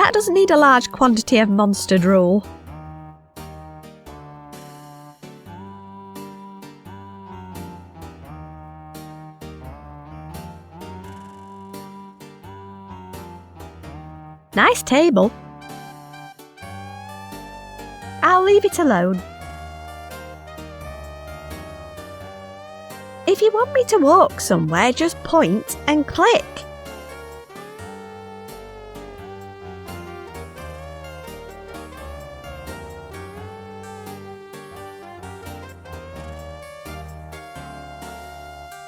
That doesn't need a large quantity of monster drool. Nice table. I'll leave it alone. If you want me to walk somewhere, just point and click.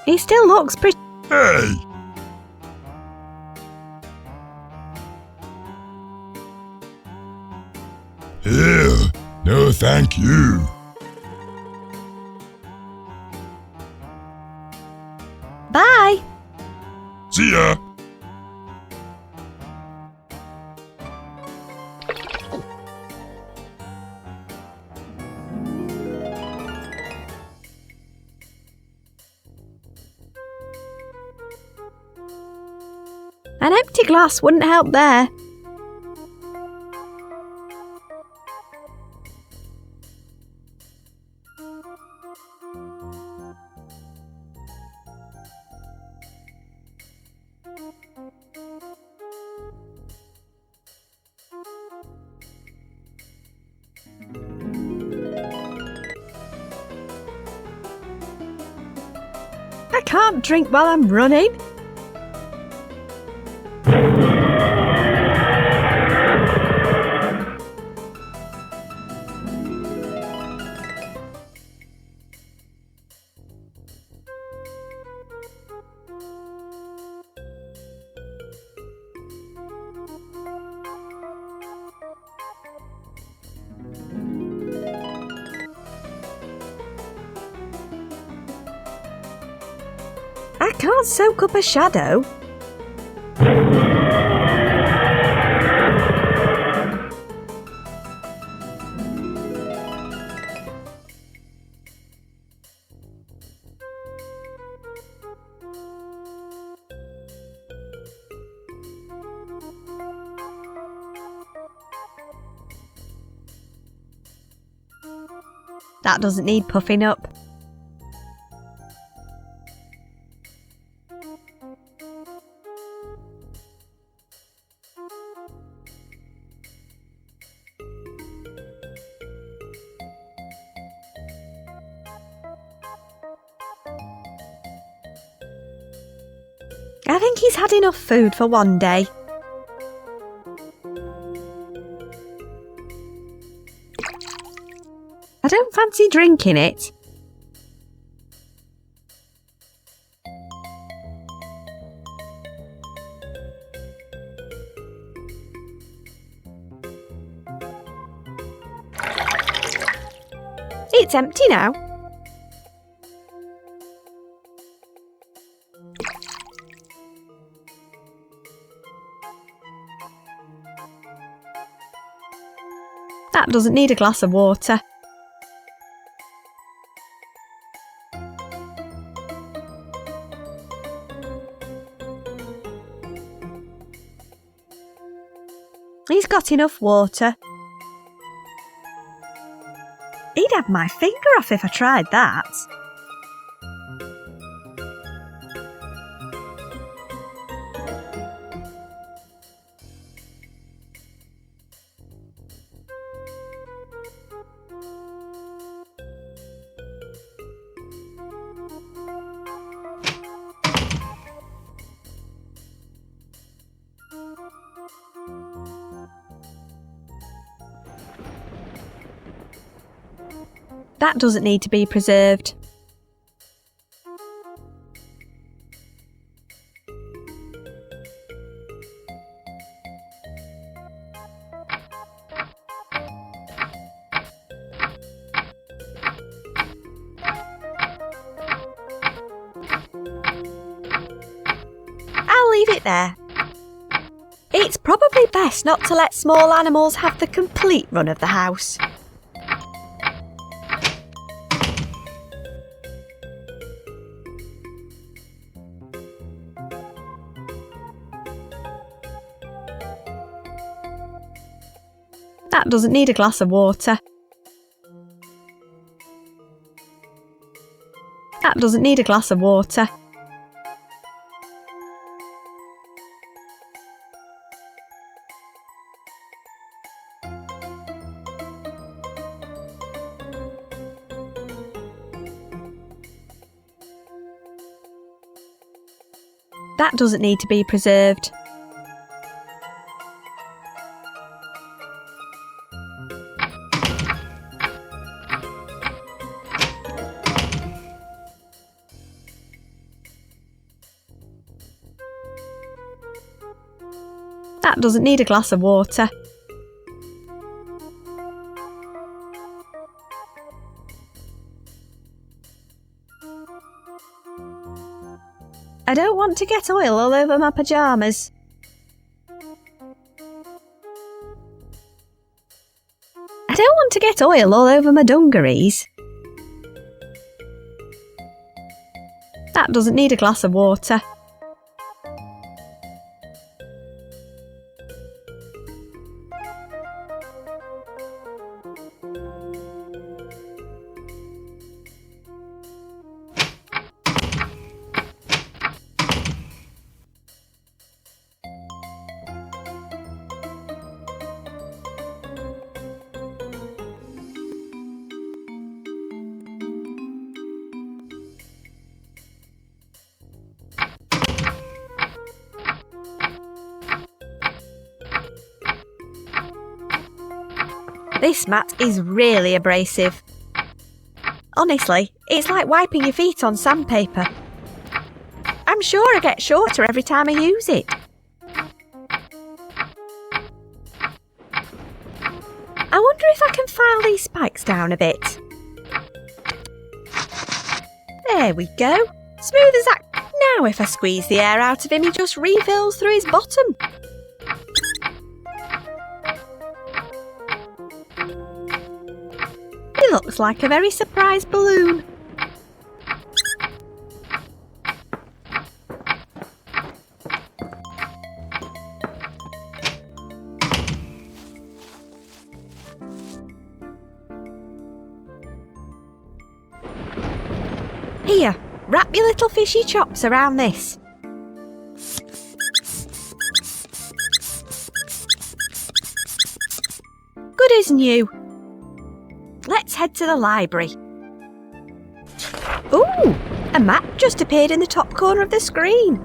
He still looks pretty. Hey! Here, no thank you. Bye. See ya. An empty glass wouldn't help there. I can't drink while I'm running. I can't soak up a shadow. That doesn't need puffing up. I think he's had enough food for one day. I don't fancy drinking it. It's empty now. That doesn't need a glass of water. He's got enough water. He'd have my finger off if I tried that. That doesn't need to be preserved. I'll leave it there. It's probably best not to let small animals have the complete run of the house. That doesn't need a glass of water. That doesn't need a glass of water. That doesn't need to be preserved. That doesn't need a glass of water. I don't want to get oil all over my pyjamas. I don't want to get oil all over my dungarees. That doesn't need a glass of water. This mat is really abrasive. Honestly, it's like wiping your feet on sandpaper. I'm sure I get shorter every time I use it. I wonder if I can file these spikes down a bit. There we go. Smooth as that. Now if I squeeze the air out of him, he just refills through his bottom. He looks like a very surprised balloon. Here, wrap your little fishy chops around this. Good as new. Let's head to the library. Ooh, a map just appeared in the top corner of the screen.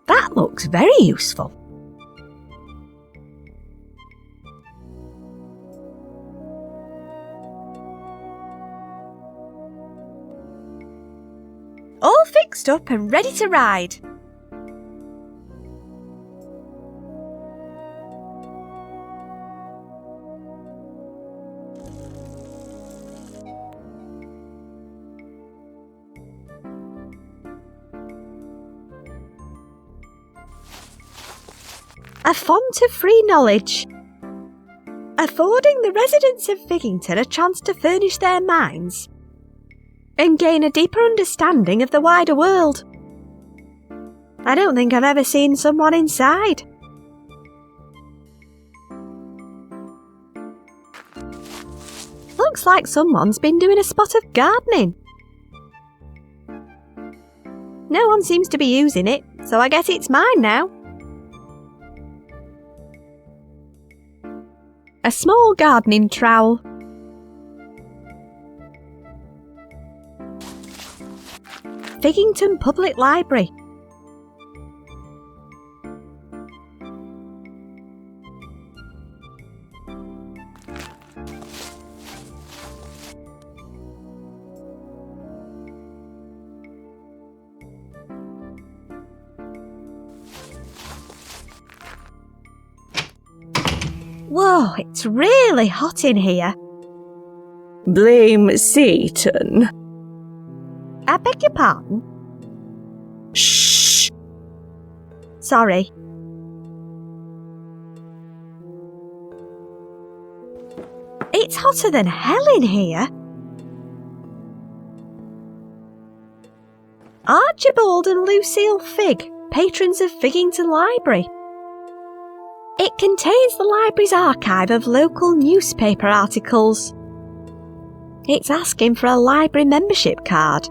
That looks very useful. All fixed up and ready to ride. A font of free knowledge, affording the residents of Figgington a chance to furnish their minds and gain a deeper understanding of the wider world. I don't think I've ever seen someone inside. Looks like someone's been doing a spot of gardening. No one seems to be using it, so I guess it's mine now. A small gardening trowel. Figgington Public Library. Whoa, it's really hot in here. Blame Satan. I beg your pardon? Shh. Sorry. It's hotter than hell in here. Archibald and Lucille Figg, patrons of Figgington Library. It contains the library's archive of local newspaper articles. It's asking for a library membership card.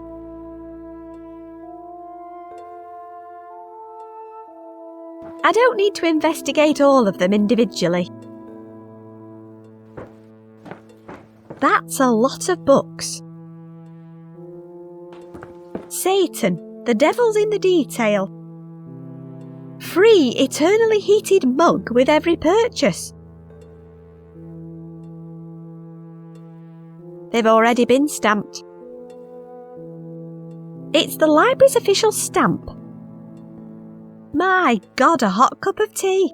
I don't need to investigate all of them individually. That's a lot of books. Satan, the devil's in the detail. Free eternally heated mug with every purchase. They've already been stamped. It's the library's official stamp. My God, a hot cup of tea.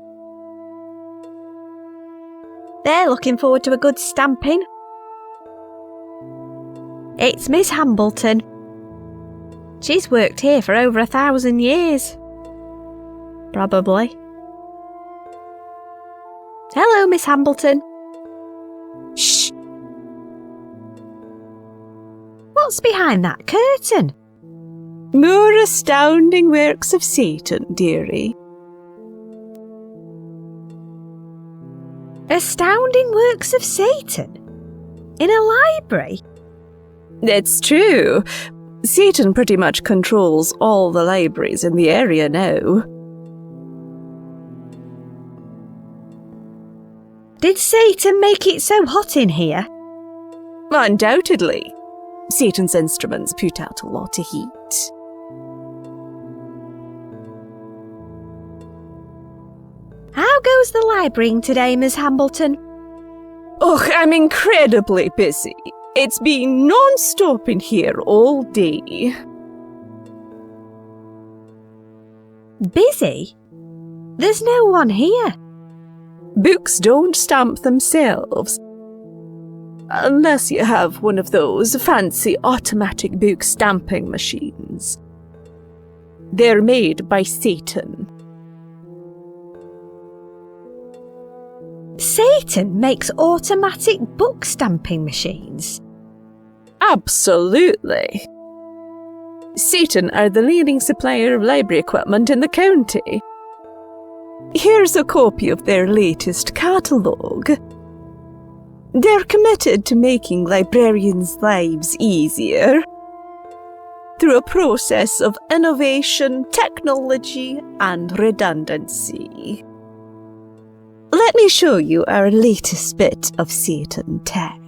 They're looking forward to a good stamping. It's Miss Hambleton. She's worked here for over 1,000 years. Probably. Hello, Miss Hambleton. Shh! What's behind that curtain? More astounding works of Satan, dearie. Astounding works of Satan? In a library? It's true. Satan pretty much controls all the libraries in the area now. Did Satan make it so hot in here? Undoubtedly. Satan's instruments put out a lot of heat. How goes the librarying today, Miss Hambleton? Oh, I'm incredibly busy. It's been non-stop in here all day. Busy? There's no one here. Books don't stamp themselves. Unless you have one of those fancy automatic book stamping machines. They're made by Satan. Satan makes automatic book stamping machines? Absolutely. Satan are the leading supplier of library equipment in the county. Here's a copy of their latest catalogue. They're committed to making librarians' lives easier through a process of innovation, technology, and redundancy. Let me show you our latest bit of Satan tech.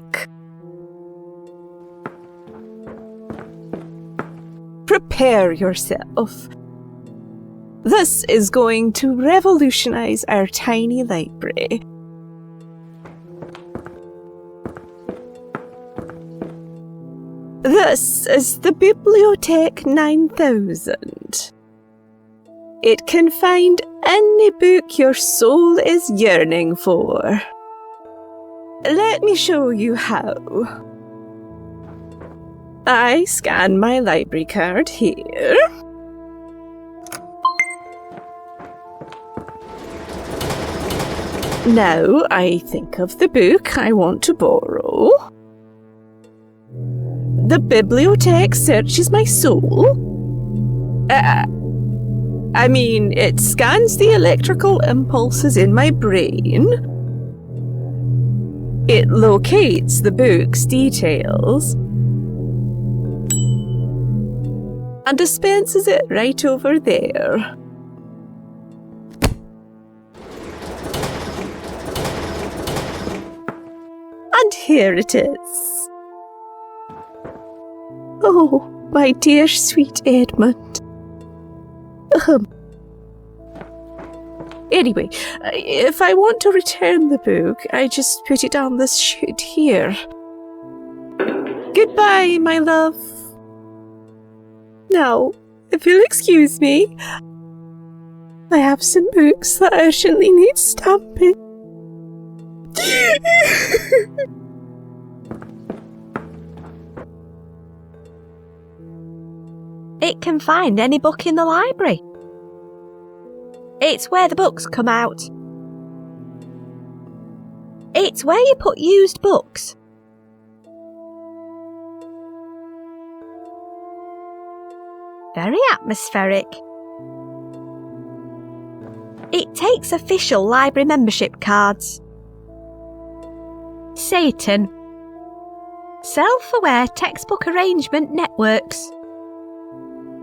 Prepare yourself. This is going to revolutionize our tiny library. This is the Bibliothèque 9000. It can find any book your soul is yearning for. Let me show you how. I scan my library card here. Now I think of the book I want to borrow. The bibliothèque searches my soul. It scans the electrical impulses in my brain. It locates the book's details and dispenses it right over there. And here it is. Oh, my dear sweet Edmund. Anyway, if I want to return the book, I just put it on this chute here. Goodbye, my love. Now, if you'll excuse me, I have some books that urgently need stamping. It can find any book in the library. It's where the books come out. It's where you put used books. Very atmospheric. It takes official library membership cards. Satan. Self-aware textbook arrangement networks.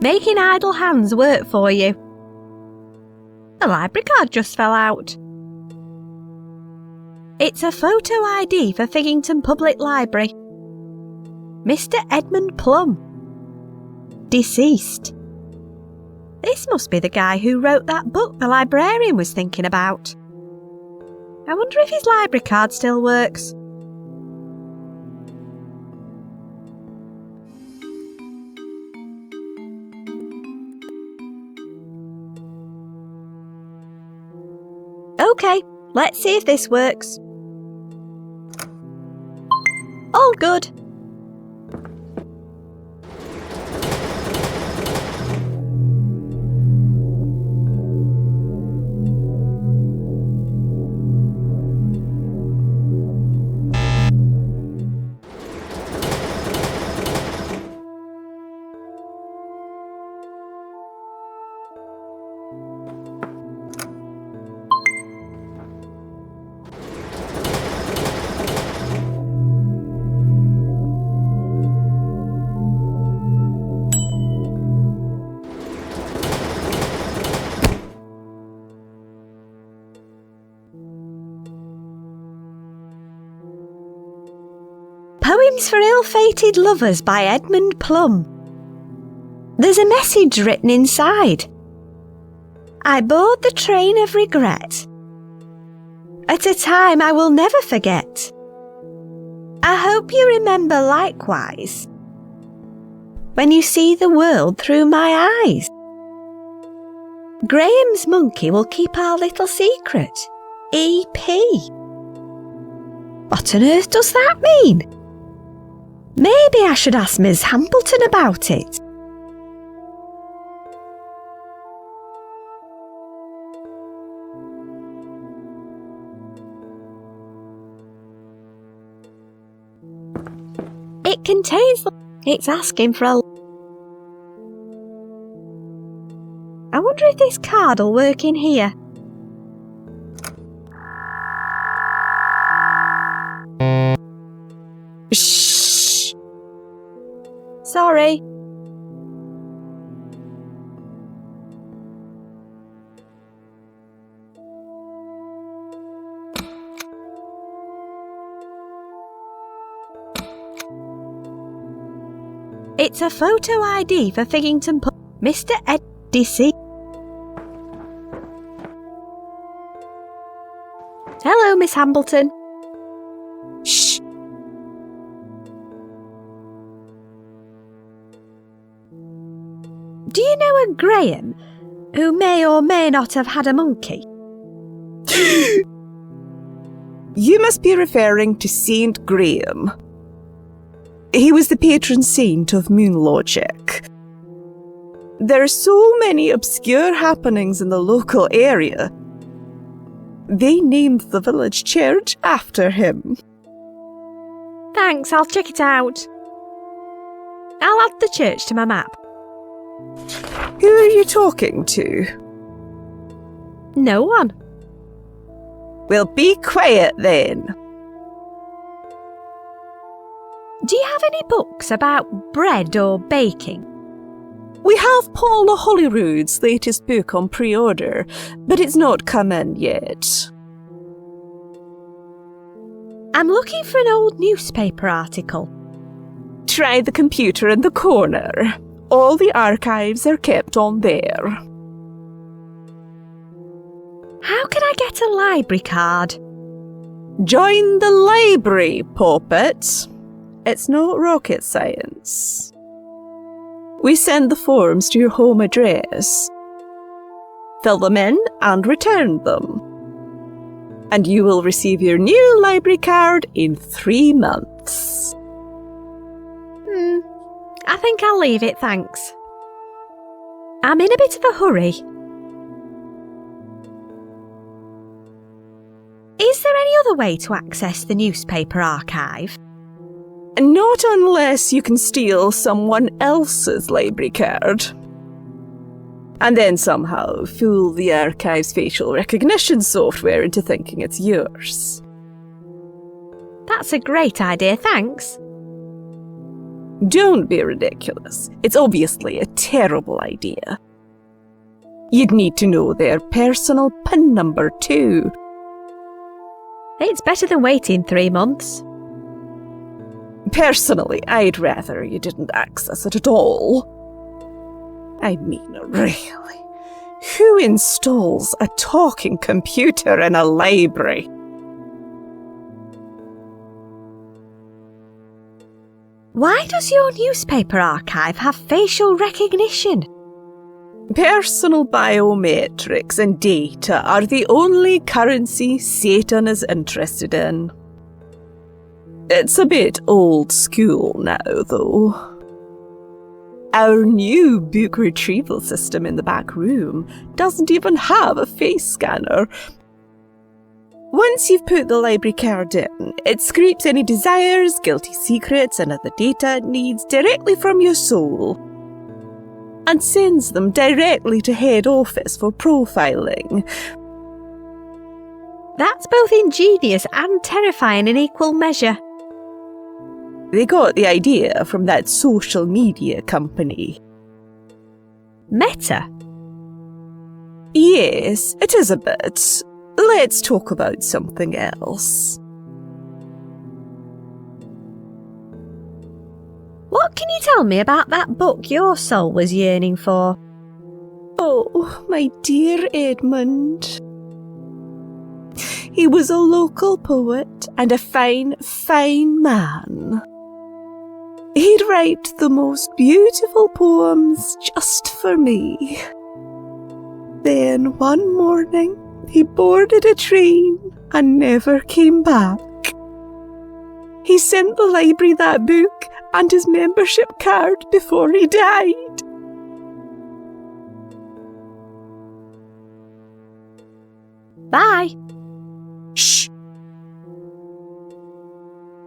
Making idle hands work for you. A library card just fell out. It's a photo ID for Figgington Public Library. Mr. Edmund Plum. Deceased. This must be the guy who wrote that book the librarian was thinking about. I wonder if his library card still works. OK, let's see if this works. All good. Poems for Ill-Fated Lovers by Edmund Plum. There's a message written inside. I board the train of regret at a time I will never forget. I hope you remember likewise when you see the world through my eyes. Graham's monkey will keep our little secret. E.P. What on earth does that mean? Maybe I should ask Miss Hambleton about it. It contains... It's asking for a... I wonder if this card'll work in here. Shh. Sorry. It's a photo ID for Figgington Mr. Ed DC. Hello, Miss Hambleton. Shh. Do you know a Graham who may or may not have had a monkey? You must be referring to Saint Graham. He was the patron saint of moon logic. There are so many obscure happenings in the local area. They named the village church after him. Thanks, I'll check it out. I'll add the church to my map. Who are you talking to? No one. Well, be quiet then. Do you have any books about bread or baking? We have Paula Holyrood's latest book on pre-order, but it's not come in yet. I'm looking for an old newspaper article. Try the computer in the corner. All the archives are kept on there. How can I get a library card? Join the library, Poppet. It's not rocket science. We send the forms to your home address. Fill them in and return them. And you will receive your new library card in 3 months. I think I'll leave it, thanks. I'm in a bit of a hurry. Is there any other way to access the newspaper archive? Not unless you can steal someone else's library card. and then somehow fool the archive's facial recognition software into thinking it's yours. That's a great idea, thanks. Don't be ridiculous. It's obviously a terrible idea. You'd need to know their personal PIN number too. It's better than waiting 3 months. Personally, I'd rather you didn't access it at all. I mean, really, who installs a talking computer in a library? Why does your newspaper archive have facial recognition? Personal biometrics and data are the only currency Satan is interested in. It's a bit old school now, though. Our new book retrieval system in the back room doesn't even have a face scanner. Once you've put the library card in, it scrapes any desires, guilty secrets, and other data it needs directly from your soul and sends them directly to head office for profiling. That's both ingenious and terrifying in equal measure. They got the idea from that social media company. Meta? Yes, it is a bit. Let's talk about something else. What can you tell me about that book your soul was yearning for? Oh, my dear Edmund. He was a local poet and a fine, fine man. He'd write the most beautiful poems just for me. Then one morning, he boarded a train and never came back. He sent the library that book and his membership card before he died. Bye. Shh!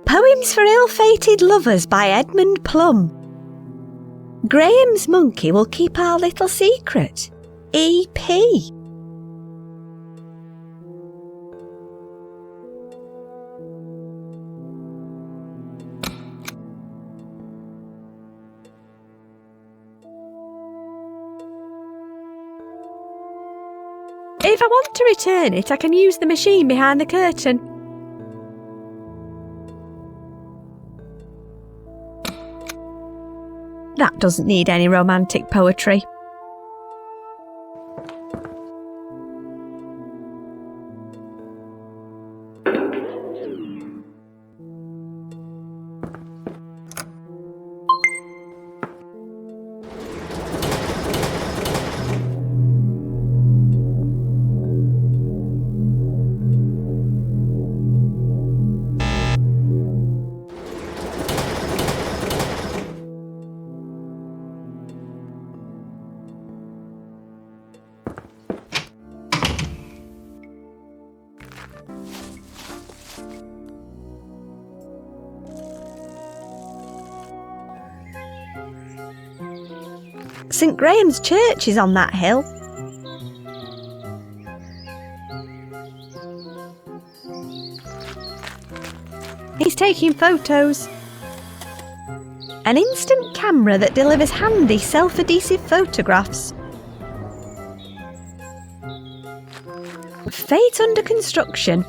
Poems for Ill-Fated Lovers by Edmund Plum. Graham's monkey will keep our little secret. E.P. If I want to return it, I can use the machine behind the curtain. That doesn't need any romantic poetry. St. Graham's Church is on that hill. He's taking photos. An instant camera that delivers handy self-adhesive photographs. Fate under construction.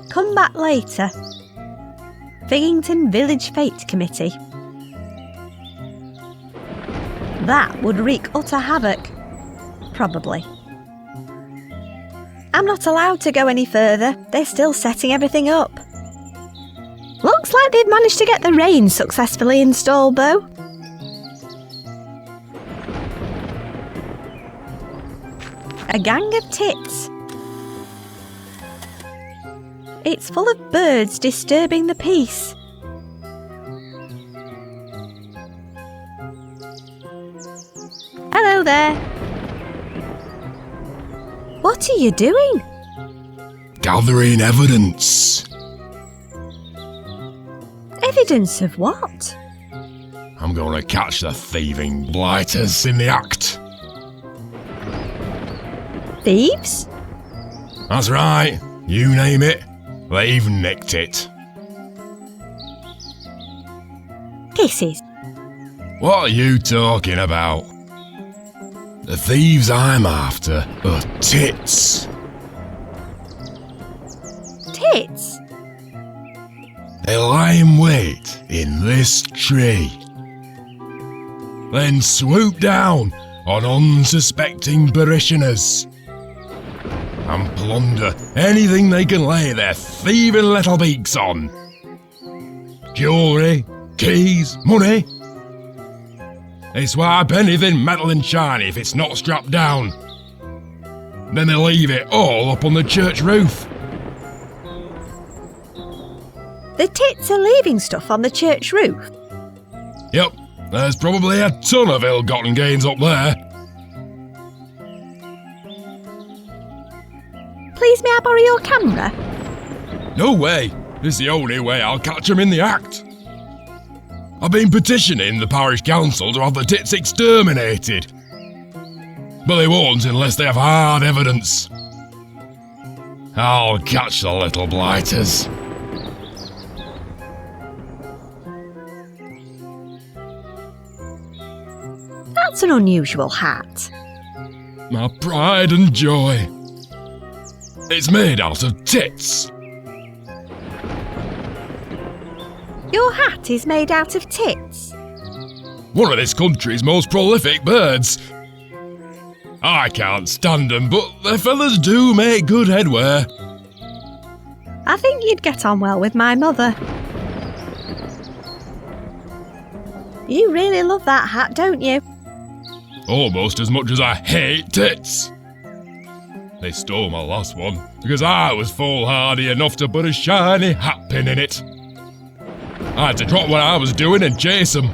Come back later. Figington Village Fate Committee. That would wreak utter havoc. Probably. I'm not allowed to go any further. They're still setting everything up. Looks like they've managed to get the rain successfully installed, though. A gang of tits. It's full of birds disturbing the peace. Hello there. What are you doing? Gathering evidence. Evidence of what? I'm gonna catch the thieving blighters in the act. Thieves? That's right, you name it, they've nicked it. Kisses. What are you talking about? The thieves I'm after are tits. Tits? They lie in wait in this tree. Then swoop down on unsuspecting parishioners and plunder anything they can lay their thieving little beaks on. Jewellery, keys, money. They swipe anything metal and shiny if it's not strapped down. Then they leave it all up on the church roof. The tits are leaving stuff on the church roof. Yep, there's probably a ton of ill-gotten gains up there. Please may I borrow your camera? No way. This is the only way I'll catch 'em in the act. I've been petitioning the parish council to have the tits exterminated. But they won't unless they have hard evidence. I'll catch the little blighters. That's an unusual hat. My pride and joy. It's made out of tits. Your hat is made out of tits. One of this country's most prolific birds. I can't stand 'em, but their feathers do make good headwear. I think you'd get on well with my mother. You really love that hat, don't you? Almost as much as I hate tits. They stole my last one because I was foolhardy enough to put a shiny hat pin in it. I had to drop what I was doing and chase them.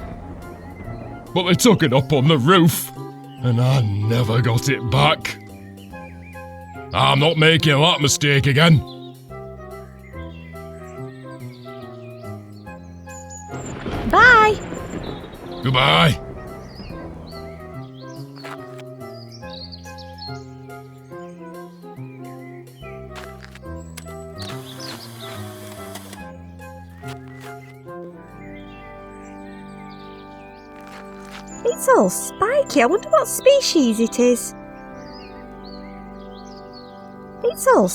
But they took it up on the roof, and I never got it back. I'm not making that mistake again. Bye! Goodbye. It's all spiky. I wonder what species it is. It's all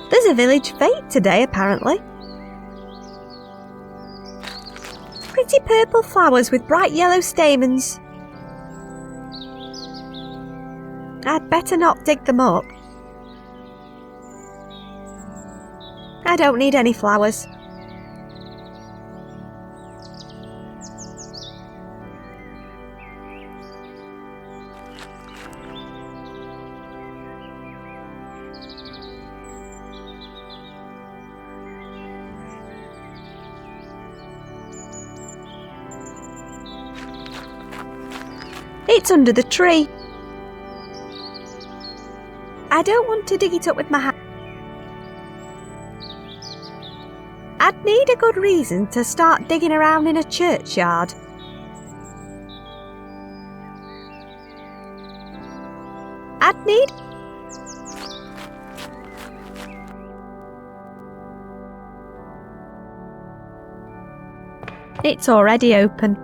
There's a village fete today, apparently. Pretty purple flowers with bright yellow stamens. I'd better not dig them up. I don't need any flowers. It's under the tree. I don't want to dig it up with my hand. I'd need a good reason to start digging around in a churchyard. I'd need... It's already open.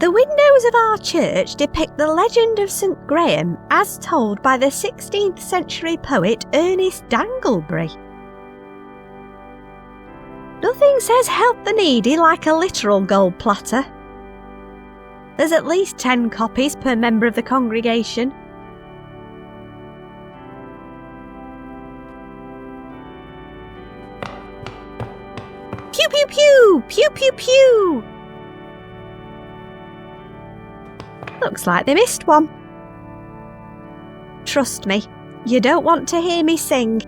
The windows of our church depict the legend of St. Graham as told by the 16th century poet Ernest Danglebury. Nothing says help the needy like a literal gold platter. There's at least 10 copies per member of the congregation. Pew pew pew! Pew pew pew! Looks like they missed one. Trust me, you don't want to hear me sing.